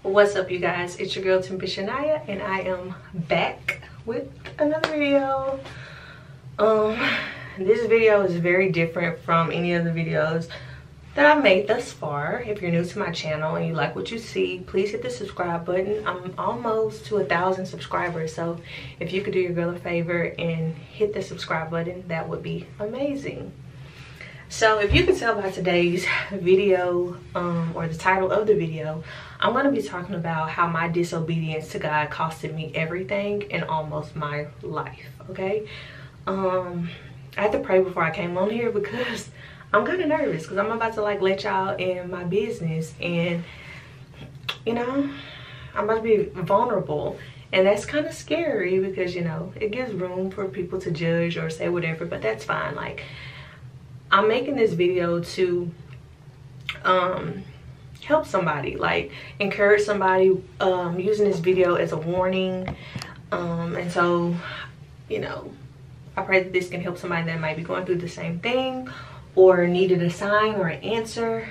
What's up, you guys? It's your girl Timothy Shania, and I am back with another video. This video is very different from any of the videos that I've made thus far. If you're new to my channel and you like what you see, please hit the subscribe button. I'm almost to 1,000 subscribers, so if you could do your girl a favor and hit the subscribe button, that would be amazing. So if you can tell by today's video, or the title of the video, I'm going to be talking about how my disobedience to God costed me everything and almost my life, okay? I had to pray before I came on here because I'm kind of nervous because I'm about to let y'all in my business, and you know, I'm about to be vulnerable, and that's kind of scary because, you know, it gives room for people to judge or say whatever, but that's fine. I'm making this video to help somebody, encourage somebody, using this video as a warning, and so, you know, I pray that this can help somebody that might be going through the same thing or needed a sign or an answer.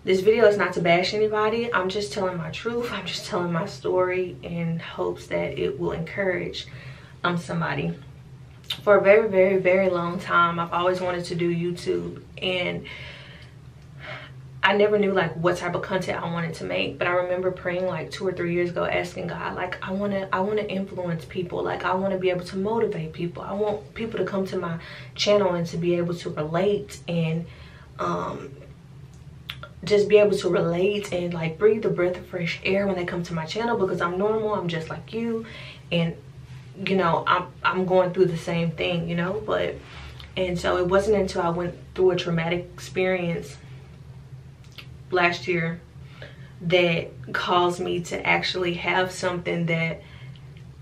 This video is not to bash anybody. I'm just telling my truth. I'm just telling my story in hopes that it will encourage somebody. For a very, very, very long time, I've always wanted to do YouTube, and I never knew what type of content I wanted to make. But I remember praying 2 or 3 years ago, asking God, I want to influence people. I want to be able to motivate people. I want people to come to my channel and to be able to relate, and just be able to relate and breathe the breath of fresh air when they come to my channel, because I'm normal. I'm just like you, and you know, I'm going through the same thing, you know. And so it wasn't until I went through a traumatic experience last year that caused me to actually have something that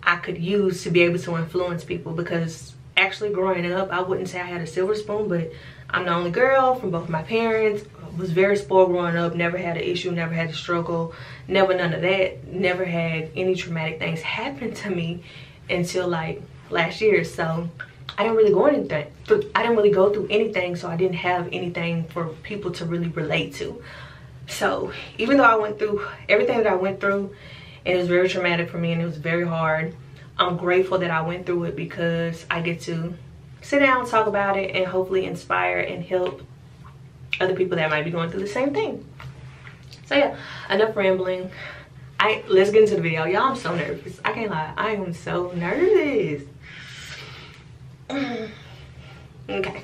I could use to be able to influence people. Because actually growing up, I wouldn't say I had a silver spoon, but I'm the only girl from both my parents. I was very spoiled growing up, never had an issue, never had a struggle, never none of that, never had any traumatic things happen to me until last year. So I didn't really go through anything, so I didn't have anything for people to really relate to. So even though I went through everything that I went through, and it was very traumatic for me and it was very hard, I'm grateful that I went through it, because I get to sit down, talk about it, and hopefully inspire and help other people that might be going through the same thing. So yeah, enough rambling. Let's get into the video. Y'all, I'm so nervous. I can't lie. I am so nervous. Okay.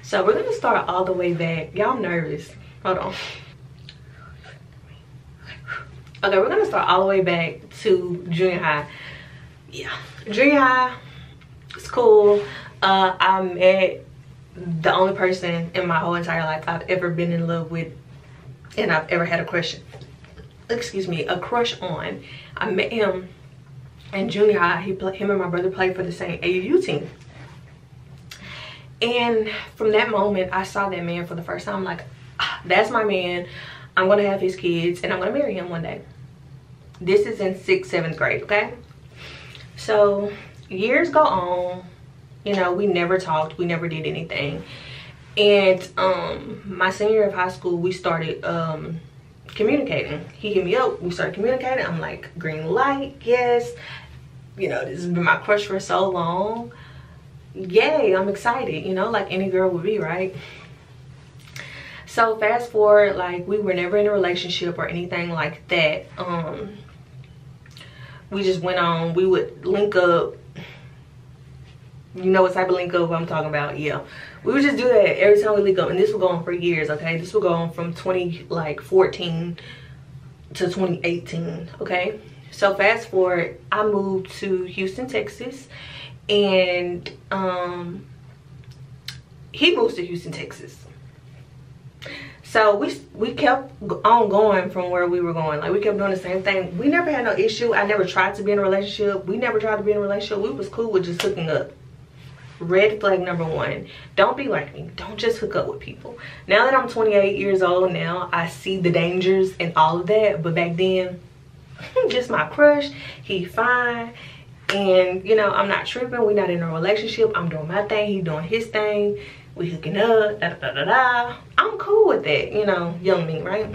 So we're going to start all the way back. Y'all, I'm nervous. Hold on. Okay, we're going to start all the way back to junior high. Yeah. Junior high. It's cool. I met the only person in my whole entire life I've ever been in love with, and I've ever had a crush on. I met him in junior high. Him and my brother played for the same AUU team, and from that moment I saw that man for the first time. That's my man. I'm gonna have his kids and I'm gonna marry him one day. This is in 6th, 7th grade, okay? So years go on, you know, we never talked, we never did anything, and my senior year of high school we started communicating. He hit me up, we started communicating. I'm like, green light, yes, you know, this has been my crush for so long, yay, I'm excited, you know, like any girl would be, right? So fast forward, we were never in a relationship or anything like that. We just went on, we would link up. You know what type of link up I'm talking about? Yeah, we would just do that every time we link up, and this would go on for years, okay? This would go on from 2014 to 2018, okay? So fast forward, I moved to Houston, Texas, and he moves to Houston, Texas. So we kept on going from where we were going. We kept doing the same thing. We never had no issue. I never tried to be in a relationship. We never tried to be in a relationship. We was cool with just hooking up. Red flag number 1. Don't be like me. Don't just hook up with people. Now that I'm 28 years old now, I see the dangers and all of that. But back then, just my crush. He fine. And, you know, I'm not tripping. We're not in a relationship. I'm doing my thing. He doing his thing. We hooking up. Da, da, da, da, da. I'm cool with that. You know, young me, right?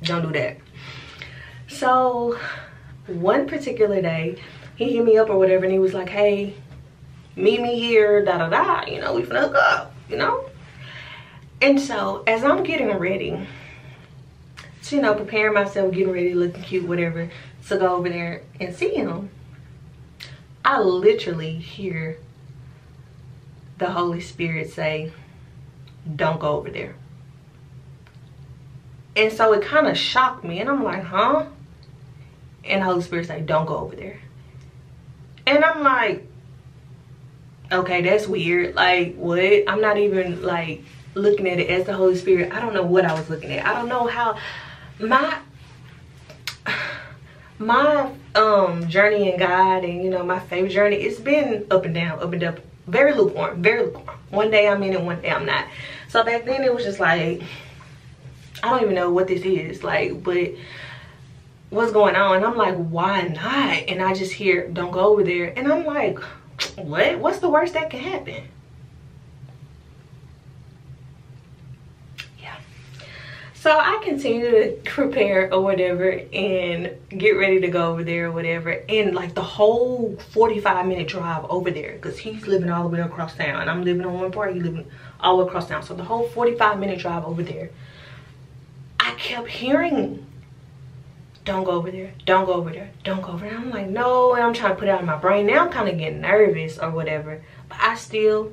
Don't do that. So one particular day, he hit me up or whatever, and he was like, hey, meet me here, da da da, you know, we finna hook up, you know. And so as I'm getting ready, you know, preparing myself, getting ready, looking cute, whatever, to go over there and see him, I literally hear the Holy Spirit say, don't go over there. And so it kind of shocked me, and I'm like, huh? And the Holy Spirit say, don't go over there. And I'm like, okay, that's weird. Like, what? I'm not even like looking at it as the Holy Spirit. I don't know what I was looking at. I don't know how my journey in God, and you know, my faith journey, it's been up and down, very lukewarm, very lukewarm. One day I'm in it, one day I'm not. So back then it was just like, I don't even know what this is, like, but what's going on? And I'm like, why not? And I just hear, don't go over there. And I'm like, what? What's the worst that can happen? Yeah. So I continue to prepare or whatever and get ready to go over there or whatever. And like the whole 45-minute drive over there, because he's living all the way across town and I'm living on one part, he's living all the way across town. So the whole 45-minute drive over there, I kept hearing, don't go over there, don't go over there, don't go over there. I'm like, no, and I'm trying to put it out of my brain. Now I'm kind of getting nervous or whatever, but I still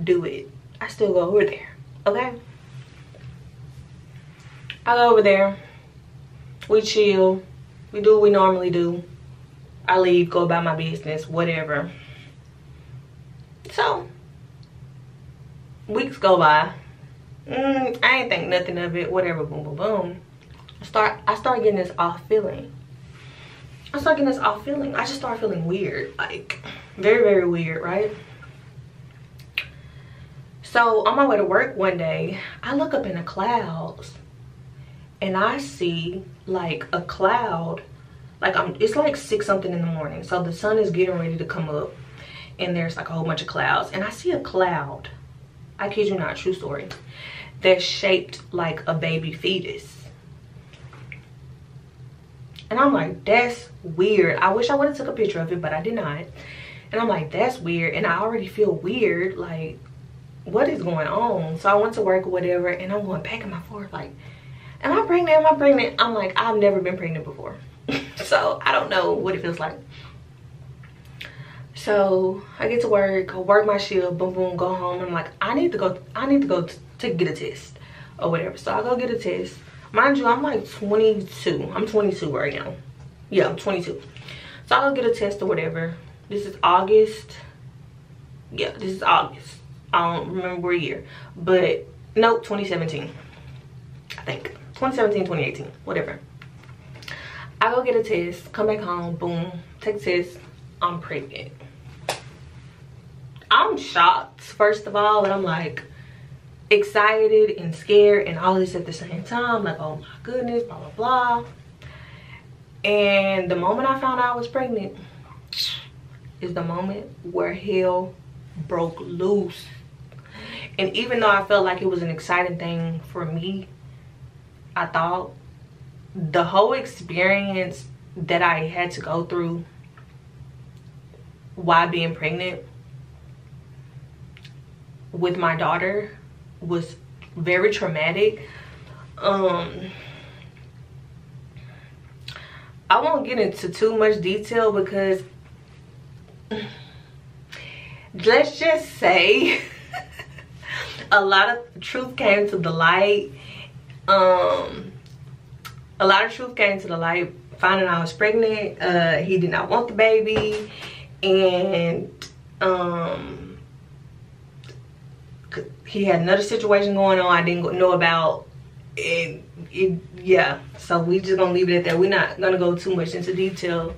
do it. I still go over there, okay? I go over there, we chill, we do what we normally do. I leave, go about my business, whatever. So, weeks go by. I ain't think nothing of it, whatever, boom, boom, boom. I start getting this off feeling. I just start feeling weird, like very, very weird, right? So on my way to work one day, I look up in the clouds and I see like a cloud, like it's like 6 something in the morning. So the sun is getting ready to come up and there's like a whole bunch of clouds. And I see a cloud, I kid you not, true story, that's shaped like a baby fetus. And I'm like, that's weird. I wish I would have took a picture of it, but I did not. And I'm like, that's weird. And I already feel weird. Like, what is going on? So I went to work or whatever, and I'm going back and my forth like, am I pregnant? Am I pregnant? I'm like, I've never been pregnant before. So I don't know what it feels like. So I get to work, I work my shift, boom, boom, go home. I'm like, I need to go to get a test or whatever. So I go get a test. Mind you, I'm like 22. I'm 22 right now. Yeah, I'm 22. So I'll get a test or whatever. This is August. Yeah, this is August. I don't remember what year. But, nope, 2017. I think. 2017, 2018. Whatever. I go get a test. Come back home. Boom. Take the test. I'm pregnant. I'm shocked, first of all. And I'm like, excited and scared and all this at the same time, like, oh my goodness, blah blah blah. And the moment I found out I was pregnant is the moment where hell broke loose. And even though I felt like it was an exciting thing for me, I thought the whole experience that I had to go through while being pregnant with my daughter was very traumatic. I won't get into too much detail because let's just say a lot of truth came to the light. A lot of truth came to the light finding I was pregnant. He did not want the baby, and he had another situation going on I didn't know about. Yeah, so we just gonna leave it at that. We're not gonna go too much into detail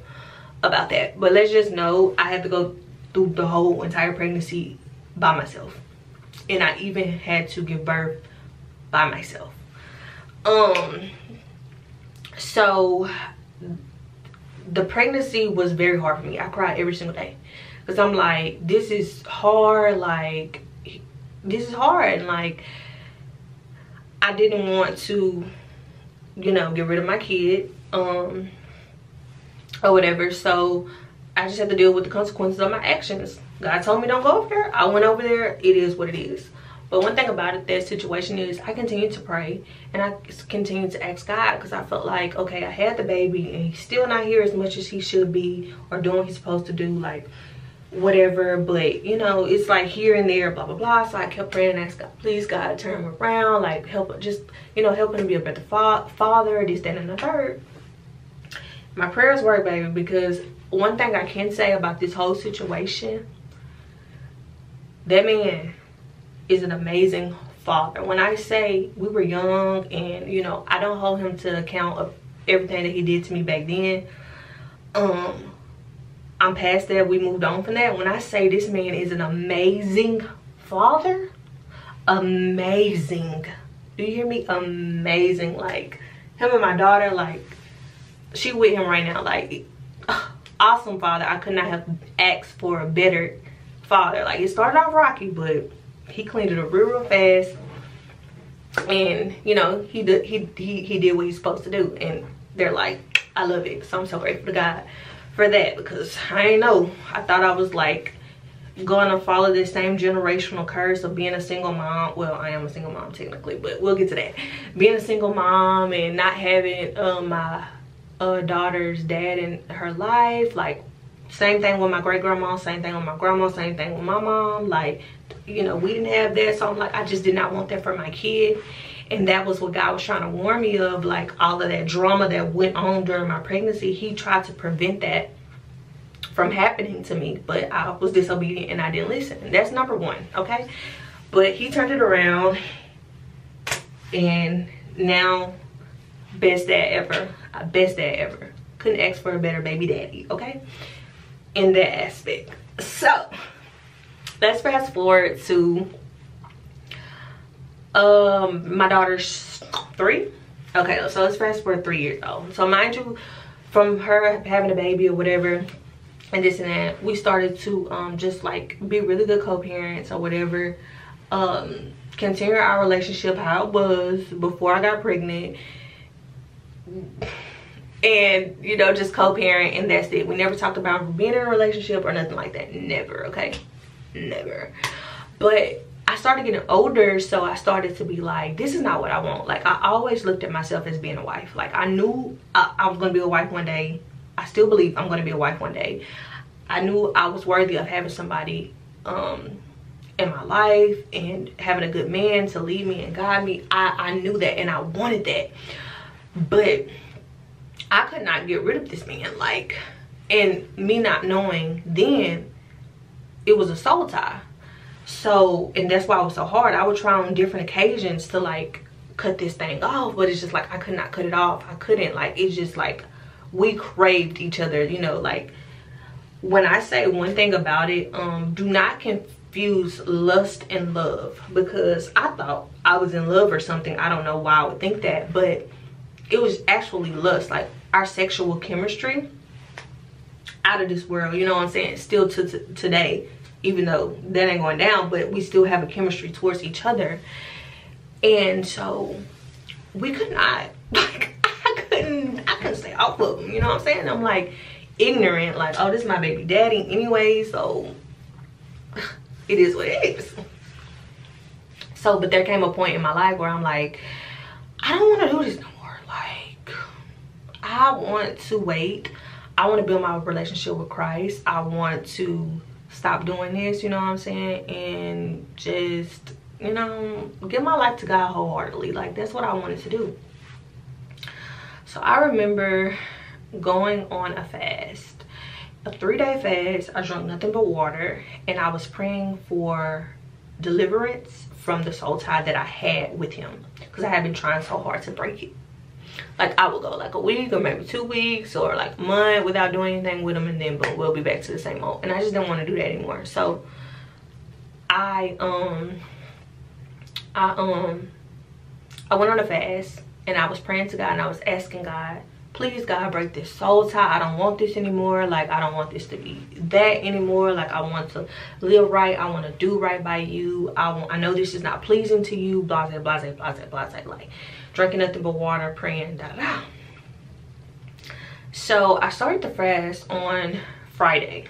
about that, but let's just know I had to go through the whole entire pregnancy by myself, and I even had to give birth by myself. So the pregnancy was very hard for me. I cried every single day because I'm like, this is hard, like this is hard, and like I didn't want to you know, get rid of my kid, or whatever. So I just have to deal with the consequences of my actions. God told me don't go over there. I went over there. It is what it is. But one thing about it, that situation is, I continue to pray and I continue to ask God, because I felt like, okay, I had the baby and he's still not here as much as he should be, or doing what he's supposed to do, like whatever. But you know, it's like here and there, blah blah blah. So I kept praying and asked God, please God, turn him around, like help, just, you know, help him to be a better father, this, that, and the third. My prayers work, baby, because one thing I can say about this whole situation, that man is an amazing father. When I say we were young, and you know, I don't hold him to account of everything that he did to me back then. I'm past that. We moved on from that. When I say this man is an amazing father, amazing. Do you hear me? Amazing. Like him and my daughter, like she with him right now. Like awesome father. I could not have asked for a better father. Like it started off rocky, but he cleaned it up real fast, and you know, he did what he's supposed to do, and they're like, I love it. So I'm so grateful to God for that, because I ain't know, I thought I was like going to follow this same generational curse of being a single mom. Well, I am a single mom technically, but we'll get to that. Being a single mom and not having my daughter's dad in her life, like same thing with my great grandma, same thing with my grandma, same thing with my mom. Like, you know, we didn't have that. So I'm like, I just did not want that for my kid. And that was what God was trying to warn me of, like all of that drama that went on during my pregnancy. He tried to prevent that from happening to me, but I was disobedient and I didn't listen. That's number one, okay? But he turned it around, and now best dad ever. Best dad ever. Couldn't ask for a better baby daddy, okay? In that aspect. So let's fast forward to my daughter's 3. Okay, so let's fast forward 3 years old. So mind you, from her having a baby or whatever and this and that, we started to just like be really good co-parents or whatever. Continue our relationship how it was before I got pregnant, and you know, just co-parent, and that's it. We never talked about being in a relationship or nothing like that. Never, okay? Never. But I started getting older, so I started to be like, this is not what I want. Like, I always looked at myself as being a wife. Like, I knew I was going to be a wife one day. I still believe I'm going to be a wife one day. I knew I was worthy of having somebody in my life and having a good man to lead me and guide me. I knew that, and I wanted that. But I could not get rid of this man. Like, and me not knowing then, it was a soul tie. So, and that's why it was so hard. I would try on different occasions to like cut this thing off, but it's just like I could not cut it off. I couldn't. Like, it's just like we craved each other, you know. Like, when I say one thing about it, do not confuse lust and love, because I thought I was in love or something. I don't know why I would think that, but it was actually lust. Like, our sexual chemistry, out of this world, you know what I'm saying? Still to today, even though that ain't going down, but we still have a chemistry towards each other. And so we could not, like, I couldn't stay off of him, you know what I'm saying? I'm like ignorant, like, oh, this is my baby daddy anyway, so it is what it is. So, but there came a point in my life where I'm like, I don't want to do this no more. Like, I want to wait. I want to build my relationship with Christ. I want to stop doing this, you know what I'm saying, and just, you know, give my life to God wholeheartedly. Like, that's what I wanted to do. So I remember going on a fast, a 3-day fast. I drank nothing but water, and I was praying for deliverance from the soul tie that I had with him, because I had been trying so hard to break it. Like, I would go like a week or maybe 2 weeks or like a month without doing anything with him, and then boom, we'll be back to the same old. And I just didn't want to do that anymore. So I went on a fast, and I was praying to God, and I was asking God, please God, break this soul tie. I don't want this anymore. Like, I don't want this to be that anymore. Like, I want to live right. I want to do right by you. I know this is not pleasing to you. Blase, blase, blase, blase. Like, drinking nothing but water, praying, da da da. So I started the fast on Friday.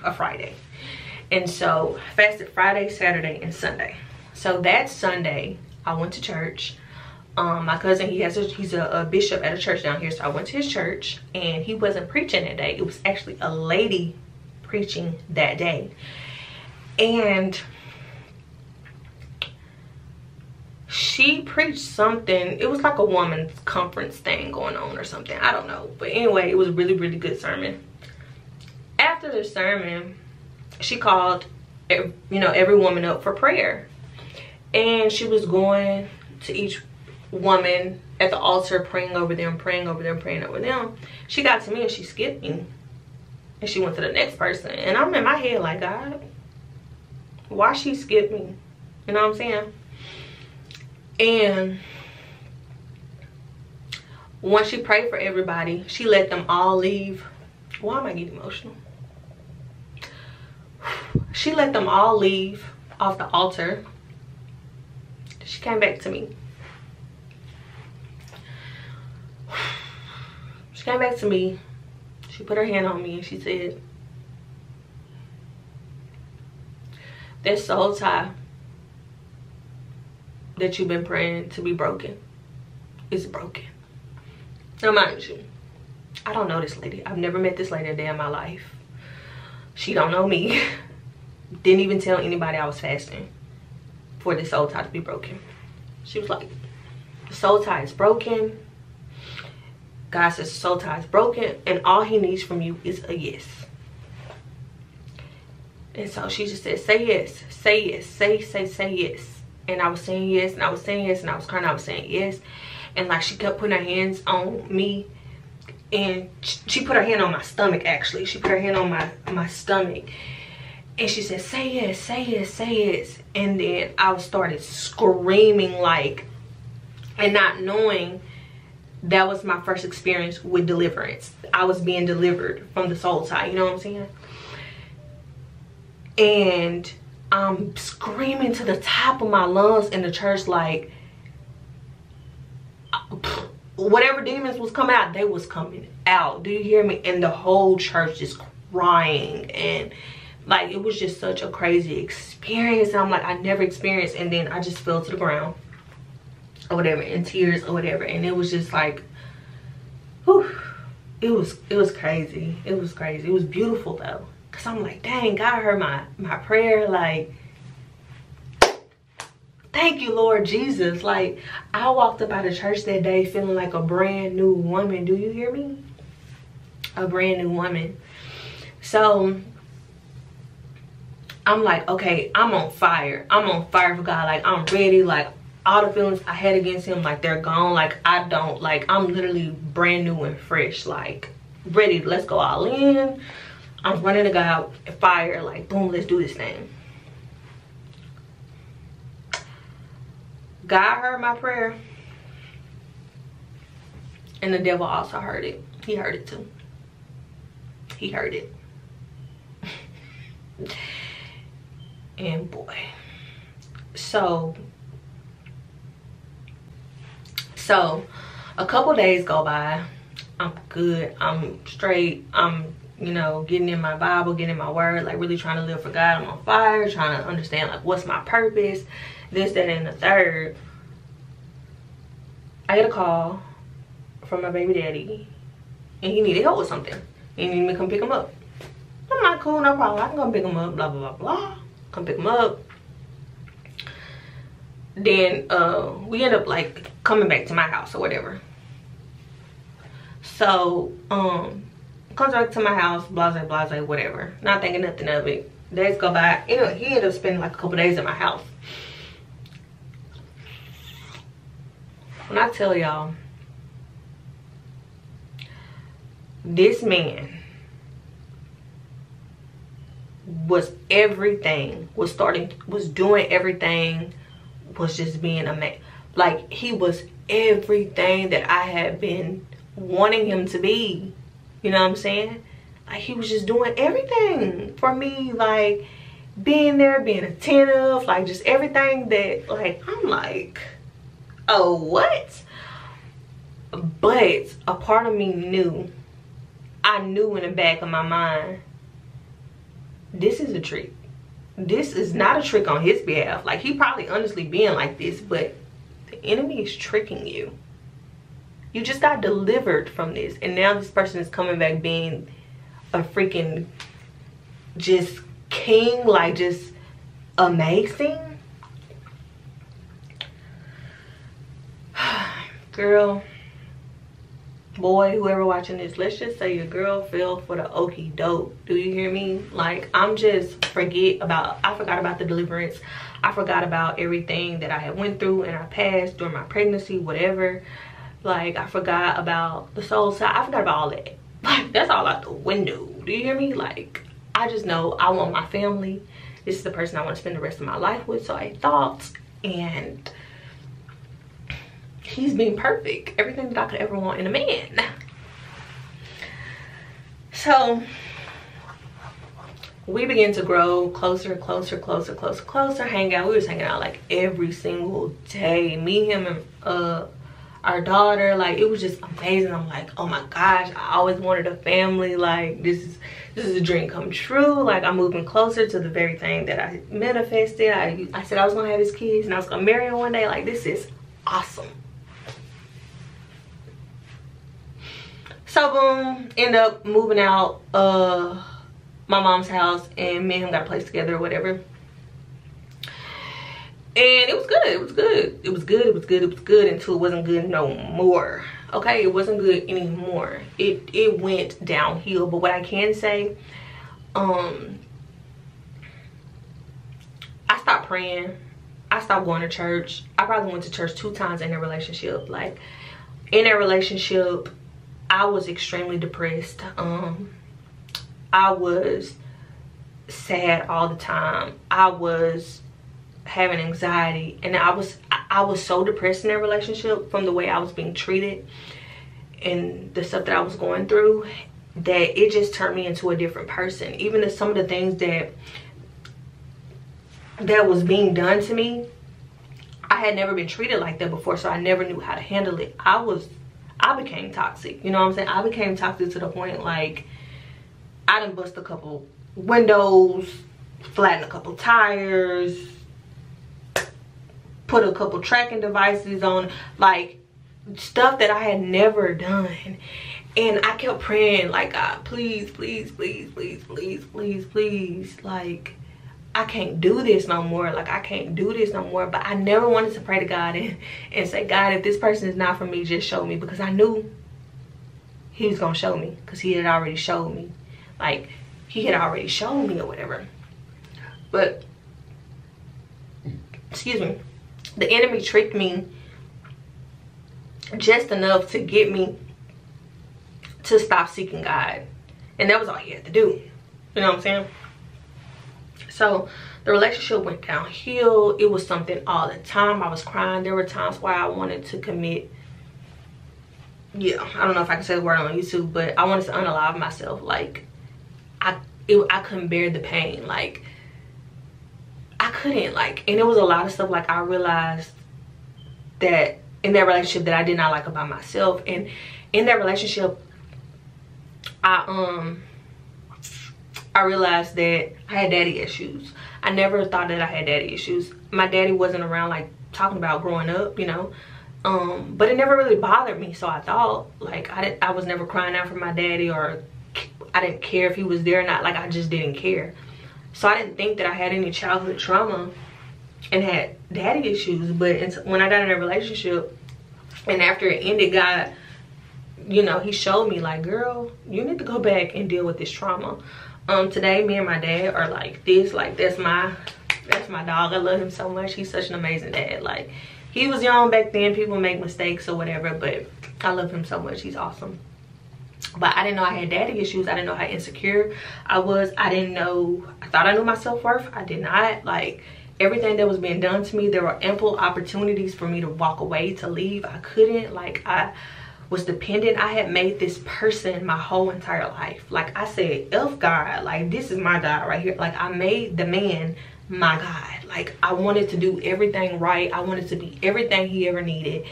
And so I fasted Friday, Saturday, and Sunday. So that Sunday, I went to church. My cousin, he's a bishop at a church down here, so I went to his church, and he wasn't preaching that day. It was actually a lady preaching that day. And she preached something. It was like a woman's conference thing going on or something. I don't know. But anyway, it was a really, really good sermon. After the sermon, she called, you know, every woman up for prayer. And she was going to each woman at the altar, praying over them, praying over them, praying over them. She got to me and she skipped me. And she went to the next person. And I'm in my head like, God, why she skipped me? You know what I'm saying? And once she prayed for everybody, she let them all leave. Why am I getting emotional? She let them all leave off the altar. She came back to me. She came back to me. She put her hand on me and she said, that soul tie that you've been praying to be broken is broken. Now mind you, I don't know this lady. I've never met this lady a day in my life. She don't know me. Didn't even tell anybody I was fasting for this soul tie to be broken. She was like, the soul tie is broken. God says the soul tie is broken, and all he needs from you is a yes. And so she just said, say yes, say yes, say yes. And I was saying yes, and I was saying yes, and I was crying, I was saying yes. And like she kept putting her hands on me, and she put her hand on my stomach actually. She put her hand on my stomach. And she said, say yes, say yes, say yes. And then I started screaming like, and not knowing that was my first experience with deliverance. I was being delivered from the soul tie, you know what I'm saying? And I'm screaming to the top of my lungs in the church like, whatever demons was coming out, they was coming out. Do you hear me? And the whole church is crying, and like it was just such a crazy experience. And I'm like, I never experienced. And then I just fell to the ground or whatever, in tears or whatever. And it was just like, whew, it was crazy. It was crazy. It was beautiful though, because I'm like, dang, God heard my prayer. Like, thank you, Lord Jesus. Like, I walked up out of church that day feeling like a brand new woman. Do you hear me? A brand new woman. So I'm like, okay, I'm on fire. I'm on fire for God. Like, I'm ready. Like, all the feelings I had against him, like, they're gone. Like, I'm literally brand new and fresh. Like, ready. Let's go all in. I'm running to God, fire. Like, boom, let's do this thing. God heard my prayer. And the devil also heard it. He heard it too. He heard it. And boy. So a couple days go by. I'm good. I'm straight. I'm, you know, getting in my Bible, getting in my word, like really trying to live for God. I'm on fire, trying to understand like what's my purpose, this, that, and the third. I get a call from my baby daddy, and he needed help with something. He needed me to come pick him up. I'm like, cool, no problem. I can come pick him up, blah, blah, blah, blah. Come pick him up. Then we end up like coming back to my house or whatever. So comes back to my house, blase, blase, whatever. Not thinking nothing of it. Days go by. You know, he ended up spending like a couple days at my house. When I tell y'all, this man was everything, was doing everything, was just being a man. Like, he was everything that I had been wanting him to be. You know what I'm saying? Like, he was just doing everything for me, like being there, being attentive, like just everything that, like, I'm like, oh, what? But a part of me knew, I knew in the back of my mind, this is a trick. This is not a trick on his behalf. Like, he probably honestly being like this, but the enemy is tricking you. You just got delivered from this, and now this person is coming back being a freaking just king, like just amazing. Girl, boy, whoever watching this, let's just say your girl fell for the okie doke. Do you hear me? Like, I forgot about the deliverance. I forgot about everything that I had went through in our past, during my pregnancy, whatever. Like, I forgot about the soul side. I forgot about all that. Like, that's all out the window. Do you hear me? Like, I just know I want my family. This is the person I want to spend the rest of my life with. So I thought, and he's been perfect. Everything that I could ever want in a man. So we began to grow closer, hang out. We was hanging out like every single day. Me, him, and our daughter. Like, it was just amazing. I'm like, oh my gosh, I always wanted a family. Like, this is a dream come true. Like, I'm moving closer to the very thing that I manifested. I said I was gonna have his kids and I was gonna marry him one day. Like, this is awesome. So boom, end up moving out my mom's house, and me and him got a place together or whatever. And it was good. It was good until it wasn't good no more. Okay, it wasn't good anymore. It went downhill. But what I can say, I stopped praying. I stopped going to church. I probably went to church 2 times in a relationship. Like, in that relationship, I was extremely depressed. I was sad all the time. I was having anxiety, and I was so depressed in that relationship from the way I was being treated and the stuff that I was going through, that it just turned me into a different person. Even if some of the things that was being done to me, I had never been treated like that before, so I never knew how to handle it. I became toxic, you know what I'm saying? I became toxic to the point, like, I done bust a couple windows, flattened a couple tires, put a couple tracking devices on, like, stuff that I had never done. And I kept praying, like, God, please, like, I can't do this no more. Like, I can't do this no more. But I never wanted to pray to God and say, God, if this person is not for me, just show me. Because I knew he was going to show me. Because he had already showed me. Like, he had already shown me or whatever. But, excuse me, the enemy tricked me just enough to get me to stop seeking God. And that was all he had to do. You know what I'm saying? So the relationship went downhill. It was something all the time. I was crying. There were times where I wanted to commit, yeah, I don't know if I can say the word on YouTube, but I wanted to unalive myself. Like, I couldn't bear the pain. Like, I couldn't. Like, and it was a lot of stuff, like, I realized that in that relationship that I did not like about myself. And in that relationship, I realized that I had daddy issues. I never thought that I had daddy issues. My daddy wasn't around, like, talking about growing up, you know. But it never really bothered me. So I thought, like, I was never crying out for my daddy, or I didn't care if he was there or not. Like, I just didn't care. So I didn't think that I had any childhood trauma and had daddy issues. But when I got in a relationship, and after it ended, God, you know, he showed me, like, girl, you need to go back and deal with this trauma. Today, me and my dad are like this. Like, that's my dog. I love him so much. He's such an amazing dad. Like, he was young back then. People make mistakes or whatever, but I love him so much. He's awesome. But I didn't know I had daddy issues. I didn't know how insecure I was. I didn't know. I thought I knew my self-worth. I did not. Like, everything that was being done to me, there were ample opportunities for me to walk away, to leave. I couldn't. Like, I was dependent. I had made this person my whole entire life. Like, I said, F God. Like, this is my God right here. Like, I made the man my God. Like, I wanted to do everything right. I wanted to be everything he ever needed.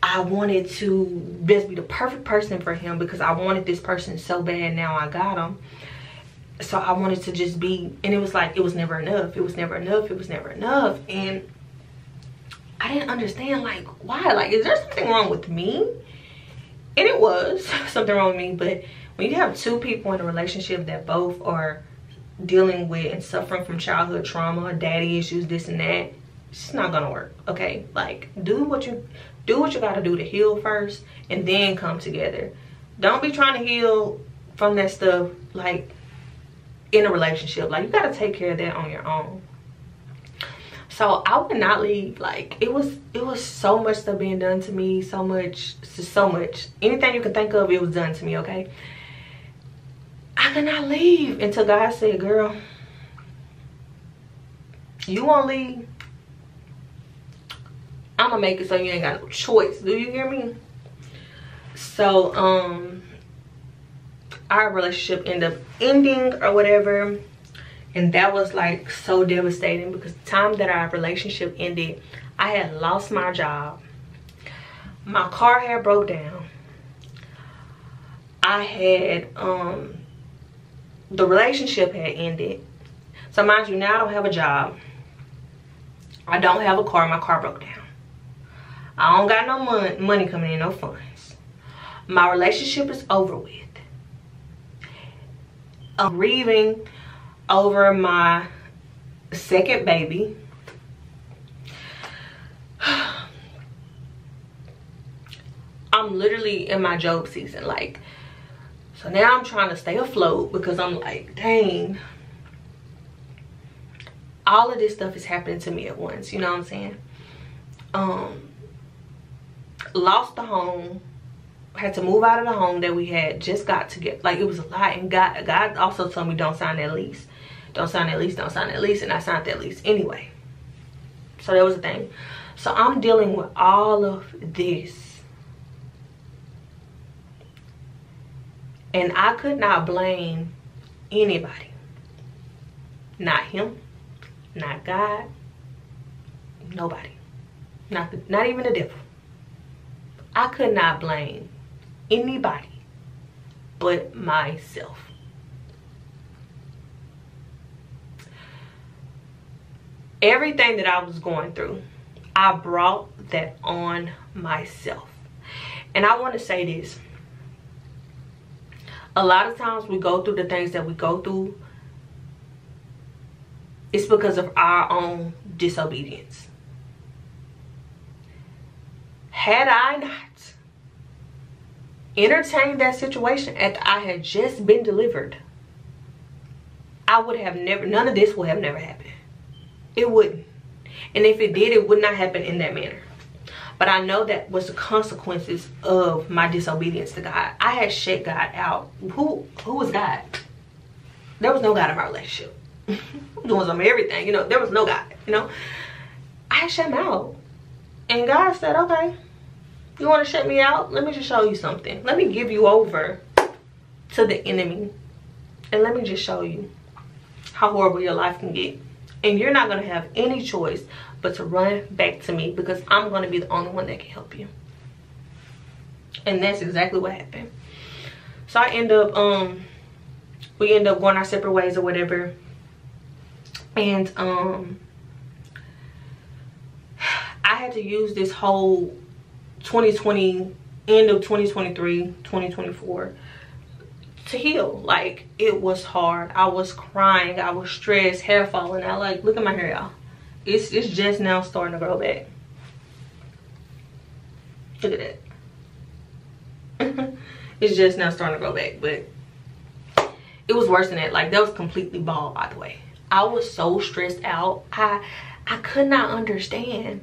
I wanted to just be the perfect person for him because I wanted this person so bad. Now I got him. So I wanted to just be, and it was like, it was never enough. It was never enough. It was never enough. And I didn't understand, like, why? Like, is there something wrong with me? And it was something wrong with me. But when you have two people in a relationship that both are dealing with and suffering from childhood trauma, daddy issues, this and that, it's just not gonna work. Okay, like, do what you gotta do to heal first, and then come together. Don't be trying to heal from that stuff like in a relationship. Like, you gotta take care of that on your own. So I would not leave. Like, it was so much stuff being done to me, so much. Anything you can think of, it was done to me. Okay, I could not leave until God said, girl, you won't leave, I'm gonna make it so you ain't got no choice. Do you hear me? So our relationship ended up ending or whatever, and that was like so devastating because the time that our relationship ended, I had lost my job, my car had broke down, I had the relationship had ended. So mind you, now I don't have a job, I don't have a car, my car broke down, I don't got no money coming in, no funds. My relationship is over with. I'm grieving over my second baby. I'm literally in my Job season. Like, so now I'm trying to stay afloat because I'm like, dang, all of this stuff is happening to me at once. You know what I'm saying? Lost the home, had to move out of the home that we had just got to get. Like, it was a lot. And God also told me, don't sign that lease, don't sign that lease, don't sign that lease. And I signed that lease anyway. So that was the thing. So I'm dealing with all of this, and I could not blame anybody. Not him, not God, nobody, not even the devil. I could not blame anybody but myself. Everything that I was going through, I brought that on myself. And I want to say this. A lot of times we go through the things that we go through, it's because of our own disobedience. Had I not entertained that situation after I had just been delivered, I would have never, none of this would have never happened. It wouldn't. And if it did, it would not happen in that manner. But I know that was the consequences of my disobedience to God. I had shut God out. Who was God? There was no God in my relationship. I'm doing some everything, you know. There was no God, you know. I shut him out. And God said, okay, you want to shut me out? Let me just show you something. Let me give you over to the enemy. And let me just show you how horrible your life can get. And you're not going to have any choice but to run back to me, because I'm going to be the only one that can help you. And that's exactly what happened. So I end up, we end up going our separate ways or whatever. And I had to use this whole 2020, end of 2023, 2024 to heal. Like, it was hard. I was crying, I was stressed, hair falling out. Like, look at my hair, y'all. It's just now starting to grow back. Look at that. It's just now starting to grow back, but it was worse than that. Like, that was completely bald, by the way. I was so stressed out. I could not understand.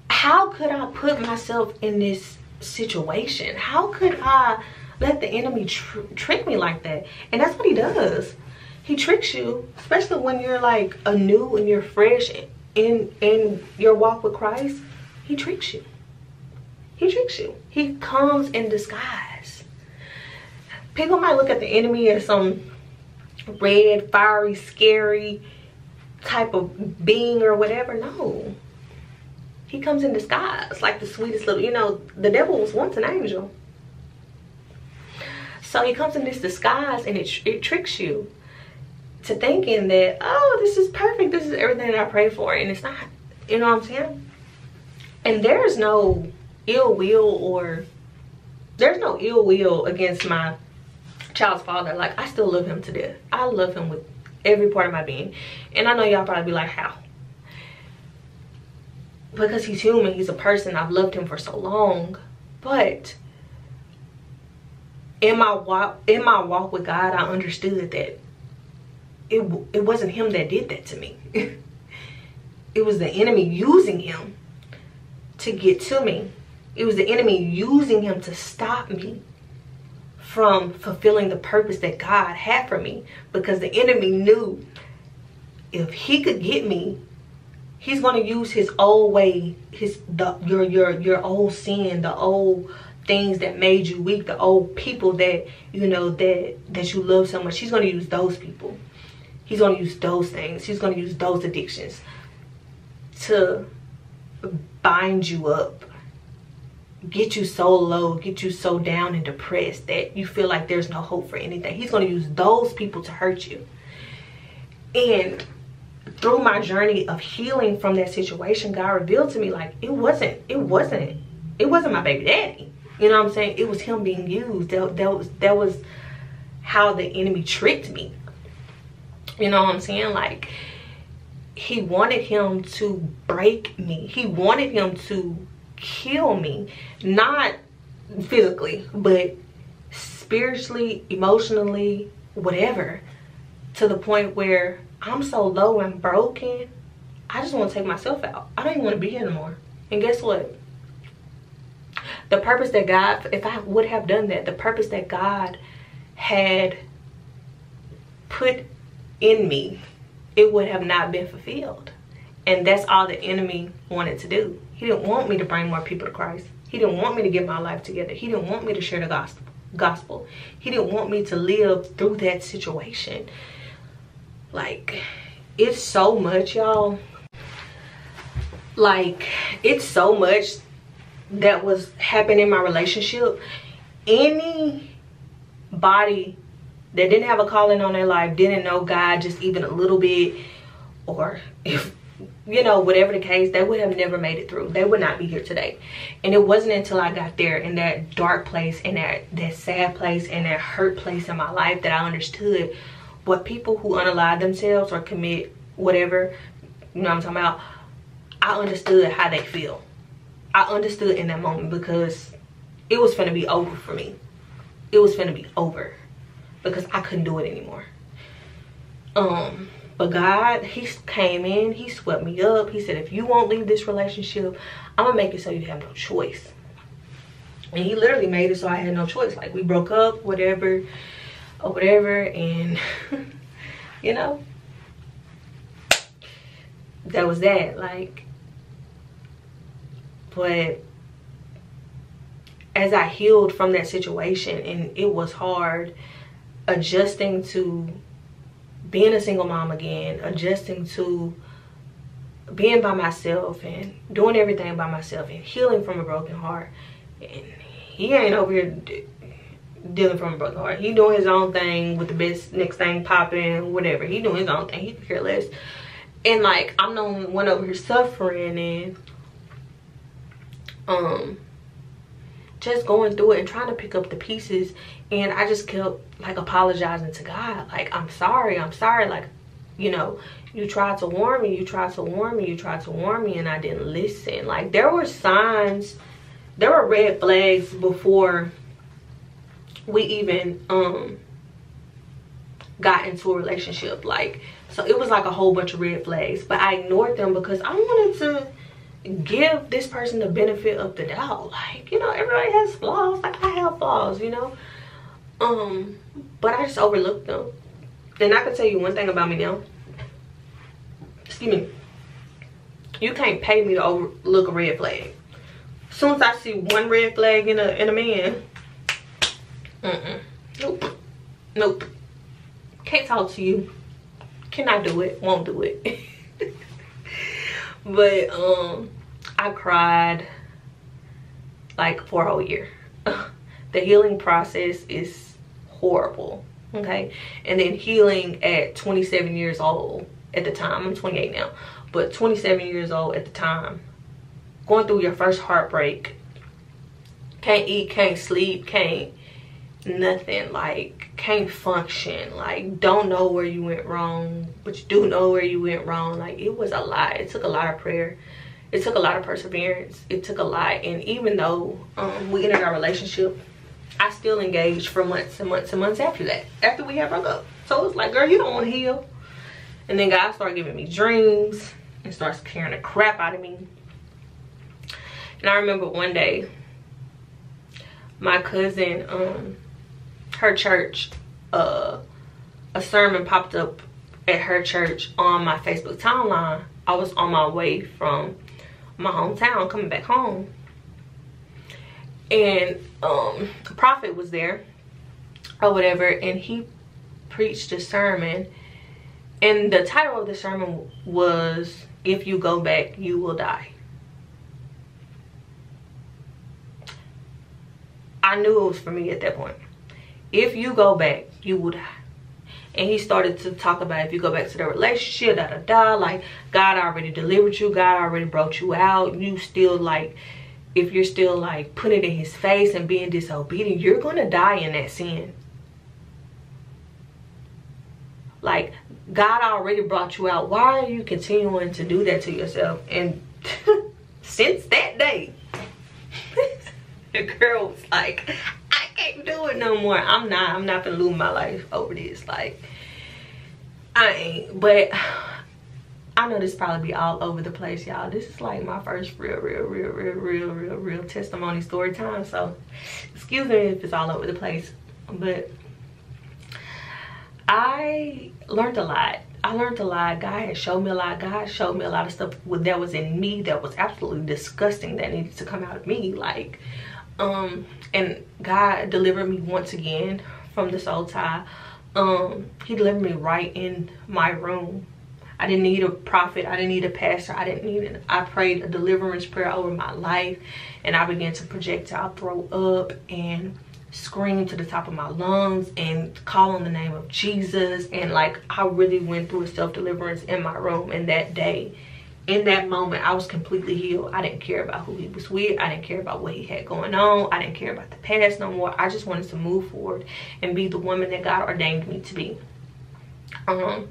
How could I put myself in this situation? How could I let the enemy trick me like that? And that's what he does. He tricks you, especially when you're like new and you're fresh in your walk with Christ. He tricks you. He tricks you. He comes in disguise. People might look at the enemy as some red, fiery, scary type of being or whatever. No. He comes in disguise, like the sweetest little, you know, the devil was once an angel. So he comes in this disguise, and it tricks you to thinking that, oh, this is perfect, this is everything that I pray for, and it's not. You know what I'm saying? And there's no ill will against my child's father. Like, I still love him to death. I love him with every part of my being. And I know y'all probably be like, how? Because he's human, he's a person. I've loved him for so long. But in my walk with God, I understood that it wasn't him that did that to me. It was the enemy using him to get to me. It was the enemy using him to stop me from fulfilling the purpose that God had for me. Because the enemy knew if he could get me, he's going to use his old way, your old sin, the old things that made you weak, the old people that, you know, that you love so much. He's going to use those people. He's going to use those things. He's going to use those addictions to bind you up, get you so low, get you so down and depressed that you feel like there's no hope for anything. He's going to use those people to hurt you. And through my journey of healing from that situation, God revealed to me, like, it wasn't my baby daddy. You know what I'm saying? It was him being used. That was how the enemy tricked me. You know what I'm saying? Like, he wanted him to break me. He wanted him to kill me. Not physically, but spiritually, emotionally, whatever. To the point where I'm so low and broken, I just want to take myself out. I don't even want to be here anymore. And guess what? The purpose that God, if I would have done that, the purpose that God had put in me, it would have not been fulfilled. And that's all the enemy wanted to do. He didn't want me to bring more people to Christ. He didn't want me to get my life together. He didn't want me to share the gospel. He didn't want me to live through that situation. Like, it's so much, y'all. Like, it's so much that was happening in my relationship. Anybody that didn't have a calling on their life, didn't know God just even a little bit, or if, you know, whatever the case, they would have never made it through. They would not be here today. And it wasn't until I got there in that dark place, in that sad place, in that hurt place in my life, that I understood what people who unalive themselves or commit whatever, you know what I'm talking about, I understood how they feel. I understood in that moment, because it was finna be over for me. It was finna be over. Because I couldn't do it anymore. But God, he came in, he swept me up. He said, if you won't leave this relationship, I'm gonna make it so you have no choice. And he literally made it so I had no choice. Like, we broke up, whatever, or whatever, and you know, that was that. Like, but as I healed from that situation, and it was hard adjusting to being a single mom again, adjusting to being by myself and doing everything by myself and healing from a broken heart. And he ain't over here dealing from a broken heart. He doing his own thing with the best next thing popping, whatever. He doing his own thing. He could care less. And like, I'm the only one over here suffering and just going through it and trying to pick up the pieces. And I just kept like apologizing to God, like, I'm sorry, like, you know, you tried to warn me, you tried to warn me, and I didn't listen. Like, there were signs, there were red flags before we even got into a relationship. Like, so it was like a whole bunch of red flags, but I ignored them because I wanted to give this person the benefit of the doubt. Like, you know, everybody has flaws. Like, I have flaws, you know. But I just overlooked them. And I can tell you one thing about me now. Excuse me. You can't pay me to overlook a red flag. As soon as I see one red flag in a man, nope. Can't talk to you. Cannot do it. Won't do it. But I cried like for a whole year. The healing process is horrible, okay? And then healing at 27 years old at the time, I'm 28 now, but 27 years old at the time, going through your first heartbreak, can't eat, can't sleep, can't nothing, like can't function, like don't know where you went wrong, but you do know where you went wrong. Like it was a lot. It took a lot of prayer. It took a lot of perseverance. It took a lot. And even though we ended our relationship, I still engaged for months and months and months after that, after we had broke up. So it's like, girl, you don't want to heal. And then God started giving me dreams and starts scaring the crap out of me. And I remember one day, my cousin, her church, a sermon popped up at her church on my Facebook timeline. I was on my way from my hometown coming back home, and a prophet was there or whatever, and he preached a sermon, and the title of the sermon was, "If you go back, you will die." I knew it was for me at that point. If you go back, you will die. And he started to talk about, if you go back to the relationship, da da da, like God already delivered you, God already brought you out. You still like, if you're still like putting it in his face and being disobedient, you're gonna die in that sin. Like God already brought you out. Why are you continuing to do that to yourself? And since that day, the girl was like, I can't do it no more. I'm not gonna lose my life over this. Like, I ain't. But I know this probably be all over the place, y'all. This is like my first real testimony story time. So excuse me if it's all over the place. But I learned a lot. God had showed me a lot. God showed me a lot of stuff that was in me that was absolutely disgusting that needed to come out of me. Like, and God delivered me once again from the soul tie. He delivered me right in my room. I didn't need a prophet. I didn't need a pastor. I prayed a deliverance prayer over my life, and I began to projectile throw up and scream to the top of my lungs and call on the name of Jesus. And like, I really went through a self-deliverance in my room. And that day, in that moment, I was completely healed. I didn't care about who he was with. I didn't care about what he had going on. I didn't care about the past no more. I just wanted to move forward and be the woman that God ordained me to be. I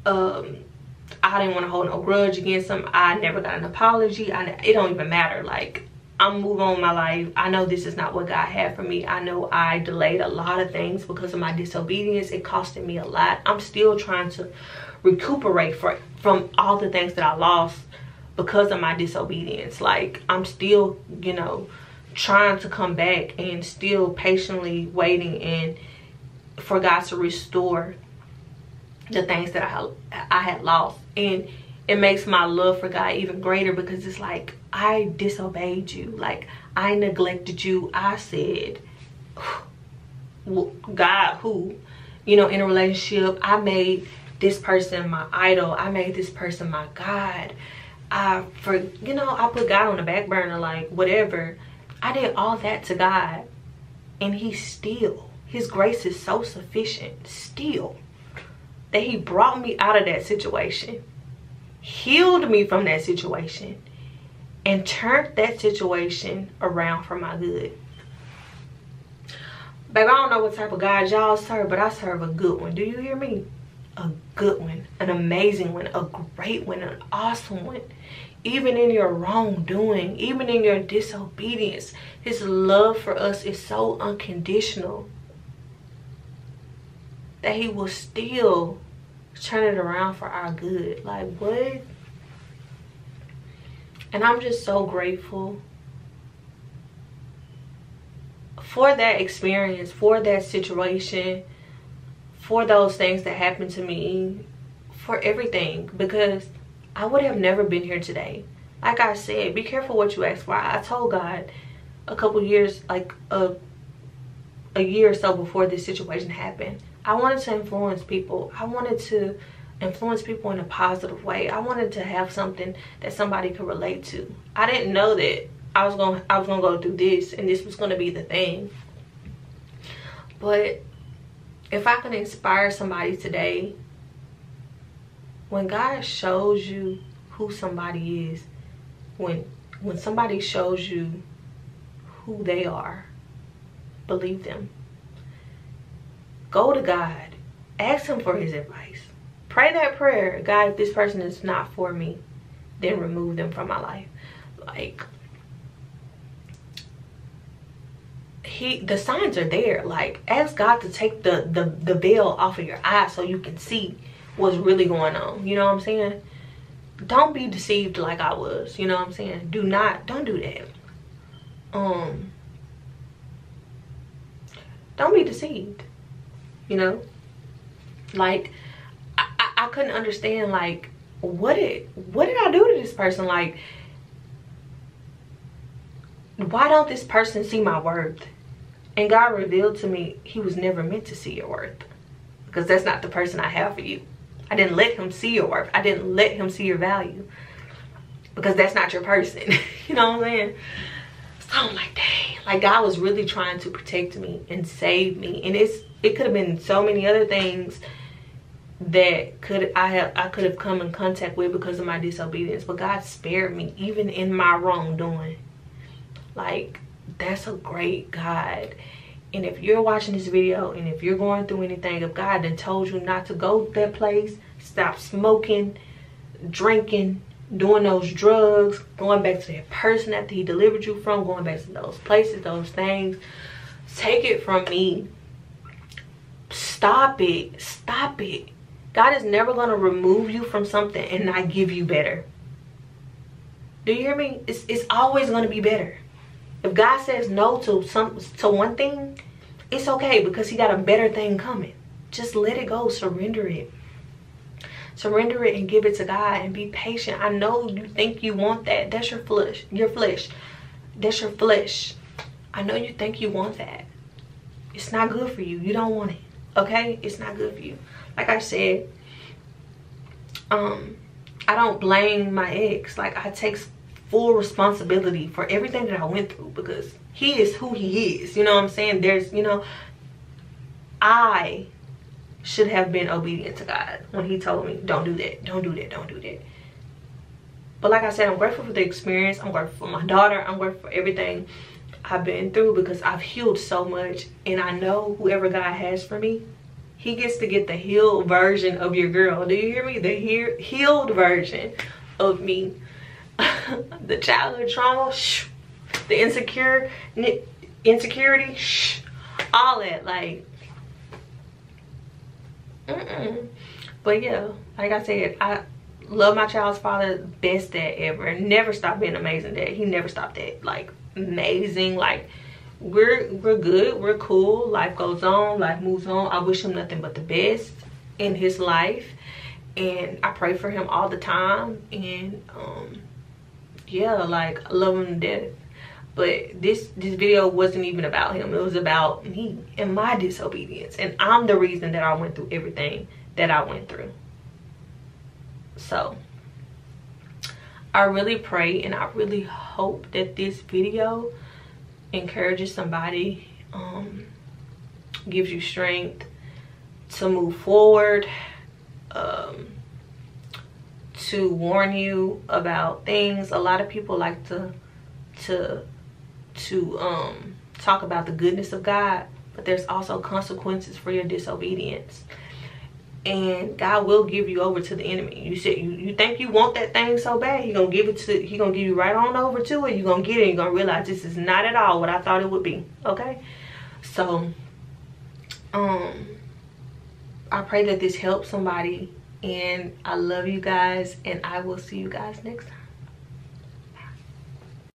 didn't want to hold no grudge against him. I never got an apology. It don't even matter. Like, I'm moving on my life. I know this is not what God had for me. I know I delayed a lot of things because of my disobedience. It costed me a lot. I'm still trying to recuperate from all the things that I lost because of my disobedience. Like, I'm still, you know, trying to come back and still patiently waiting and for God to restore the things that I had lost. And it makes my love for God even greater because it's like, I disobeyed you. Like, I neglected you. I said, God, who, you know, in a relationship, I made this person my idol. I made this person my God. I put God on the back burner, like whatever. I did all that to God, and his grace is so sufficient still that he brought me out of that situation, healed me from that situation, and turned that situation around for my good. Babe, I don't know what type of God y'all serve, but I serve a good one. Do you hear me? A good one, an amazing one, a great one, an awesome one. Even in your wrongdoing, even in your disobedience, his love for us is so unconditional that he will still turn it around for our good. Like, what? And I'm just so grateful for that experience, for that situation, for those things that happened to me, for everything, because I would have never been here today. Like I said, be careful what you ask for. I told God a couple years, like a year or so before this situation happened, I wanted to influence people. I wanted to influence people in a positive way. I wanted to have something that somebody could relate to. I didn't know that I was gonna go through this and this was gonna be the thing. But if I can inspire somebody today, when God shows you who somebody is, when somebody shows you who they are, believe them. Go to God. Ask him for his advice. Pray that prayer. God, if this person is not for me, then remove them from my life. Like, the signs are there. Like, ask God to take the veil off of your eyes so you can see what's really going on. You know what I'm saying? Don't be deceived like I was. You know what I'm saying? Don't do that. Don't be deceived. You know? Like, I couldn't understand, like, what did I do to this person? Like, why don't this person see my worth? And God revealed to me he was never meant to see your worth, because that's not the person I have for you. I didn't let him see your worth. I didn't let him see your value, because that's not your person. You know what I'm saying? So I'm like, dang, like God was really trying to protect me and save me. And it could have been so many other things that I could have come in contact with because of my disobedience, but God spared me even in my wrongdoing. Like, that's a great God. And if you're watching this video and if you're going through anything, if God done told you not to go to that place, stop smoking, drinking, doing those drugs, going back to that person after he delivered you from, going back to those places, those things, take it from me. Stop it. Stop it. God is never going to remove you from something and not give you better. Do you hear me? It's always going to be better. If God says no to one thing, it's okay, because he got a better thing coming. Just let it go. Surrender it. Surrender it and give it to God and be patient. I know you think you want that. That's your flesh. Your flesh. That's your flesh. I know you think you want that. It's not good for you. You don't want it. Okay? It's not good for you. Like I said, I don't blame my ex. Like, I take full responsibility for everything that I went through, because he is who he is. You know what I'm saying? There's, you know, I should have been obedient to God when he told me, don't do that, don't do that, don't do that. But like I said, I'm grateful for the experience. I'm grateful for my daughter. I'm grateful for everything I've been through, because I've healed so much. And I know whoever God has for me, he gets to get the healed version of your girl. Do you hear me? The healed version of me. The childhood trauma, shh, the insecurity, shh, all that, like, But yeah, like I said, I love my child's father, best dad ever. Never stopped being an amazing dad. He never stopped that. Like, amazing. Like, we're good, we're cool, life goes on, life moves on. I wish him nothing but the best in his life, and I pray for him all the time. And yeah, like, I love him to death. But this video wasn't even about him. It was about me and my disobedience, and I'm the reason that I went through everything that I went through. So I really pray and I really hope that this video encourages somebody, gives you strength to move forward, to warn you about things. A lot of people like to talk about the goodness of God, but there's also consequences for your disobedience, and God will give you over to the enemy. You said you think you want that thing so bad, he gonna give you right on over to it. You're gonna get it, you're gonna realize this is not at all what I thought it would be. Okay, so I pray that this helps somebody, and I love you guys, and I will see you guys next time.